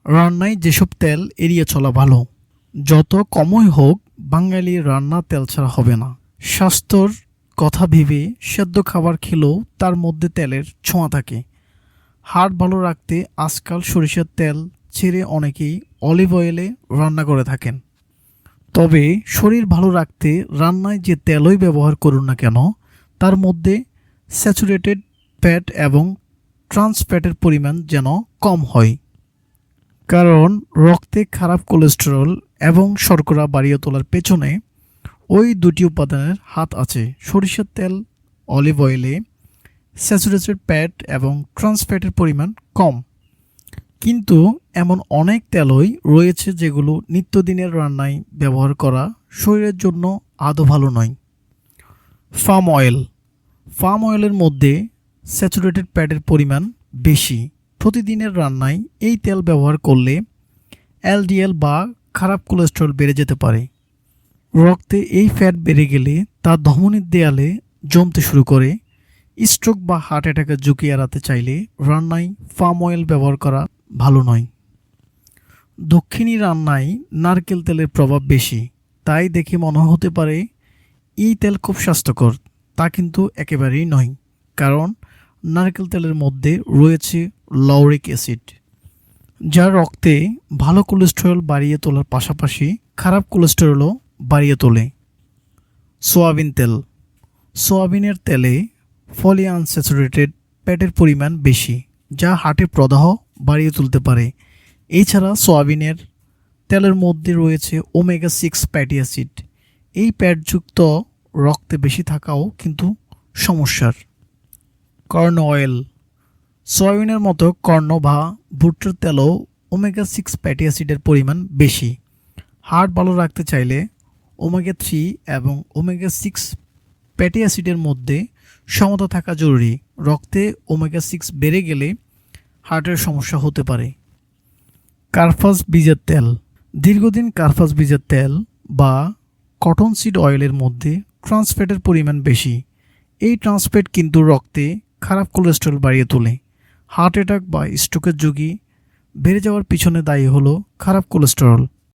রান্নায় যেসব তেল এড়িয়ে চলা ভালো। যত কমই হোক, বাঙালি রান্না তেল ছাড়া হবে না। স্বাস্থ্যর কথা ভেবে সেদ্ধ খাবার খেলেও তার মধ্যে তেলের ছোঁয়া থাকে। হার্ট ভালো রাখতে আজকাল সরিষার তেল ছেড়ে অনেকেই অলিভ অয়েলে রান্না করে থাকেন। তবে শরীর ভালো রাখতে রান্নায় যে তেলই ব্যবহার করুন না কেন, তার মধ্যে স্যাচুরেটেড ফ্যাট এবং ট্রান্স ফ্যাটের পরিমাণ যেন কম হয়। কারণ রক্তে খারাপ কোলেস্টেরল এবং শর্করা বাড়িয়ে তোলার পেছনে ওই দুটি উপাদানের হাত আছে। সরিষার তেল, অলিভ অয়েলে স্যাচুরেটেড ফ্যাট এবং ট্রান্স ফ্যাটের পরিমাণ কম। কিন্তু এমন অনেক তেলই রয়েছে যেগুলো নিত্যদিনের রান্নায় ব্যবহার করা শরীরের জন্য আদৌ ভালো নয়। Palm oil. পাম অয়েলের মধ্যে স্যাচুরেটেড ফ্যাটের পরিমাণ বেশি। প্রতিদিনের রান্নায় এই তেল ব্যবহার করলে এলডিএল বা খারাপ কোলেস্টেরল বেড়ে যেতে পারে। রক্তে এই ফ্যাট বেড়ে গেলে তা ধমনীর দেয়ালে জমতে শুরু করে। স্ট্রোক বা হার্ট অ্যাটাকের ঝুঁকি এড়াতে চাইলে রান্নায় পাম অয়েল ব্যবহার করা ভালো নয়। দক্ষিণী রান্নায় নারকেল তেলের প্রভাব বেশি, তাই দেখে মনে হতে পারে এই তেল খুব স্বাস্থ্যকর। তা কিন্তু একেবারেই নয়, কারণ নারকেল তেলের মধ্যে রয়েছে লৌরিক অ্যাসিড, যা রক্তে ভালো কোলেস্টেরল বাড়িয়ে তোলার পাশাপাশি খারাপ কোলেস্টেরলও বাড়িয়ে তোলে। সয়াবিন তেল। সয়াবিনের তেলে পলি আনস্যাচুরেটেড ফ্যাটের পরিমাণ বেশি, যা হার্টের প্রদাহ বাড়িয়ে তুলতে পারে। এছাড়া সয়াবিনের তেলের মধ্যে রয়েছে ওমেগা 6 ফ্যাটি অ্যাসিড। এই ফ্যাটযুক্ত রক্তে বেশি থাকাও কিন্তু সমস্যার। Corn oil. সয়াবিনের মতো কর্ন বা ভুট্টার তেলও ওমেগা 6 ফ্যাটি অ্যাসিডের পরিমাণ বেশি। হার্ট ভালো রাখতে চাইলে ওমেগা 3 এবং ওমেগা 6 ফ্যাটি অ্যাসিডের মধ্যে সমতা থাকা জরুরি। রক্তে ওমেগা 6 বেড়ে গেলে হার্টের সমস্যা হতে পারে। কার্পাস বীজের তেল। দীর্ঘদিন কার্পাস বীজের তেল বা কটনসিড অয়েলের মধ্যে ট্রান্স ফ্যাটের পরিমাণ বেশি। এই ট্রান্স ফ্যাট কিন্তু রক্তে খারাপ কোলেস্টেরল বাড়িয়ে তোলে। হার্ট অ্যাটাক বা স্ট্রোকের ঝুঁকি বেড়ে যাওয়ার পিছনে দায়ী হলো খারাপ কোলেস্টেরল।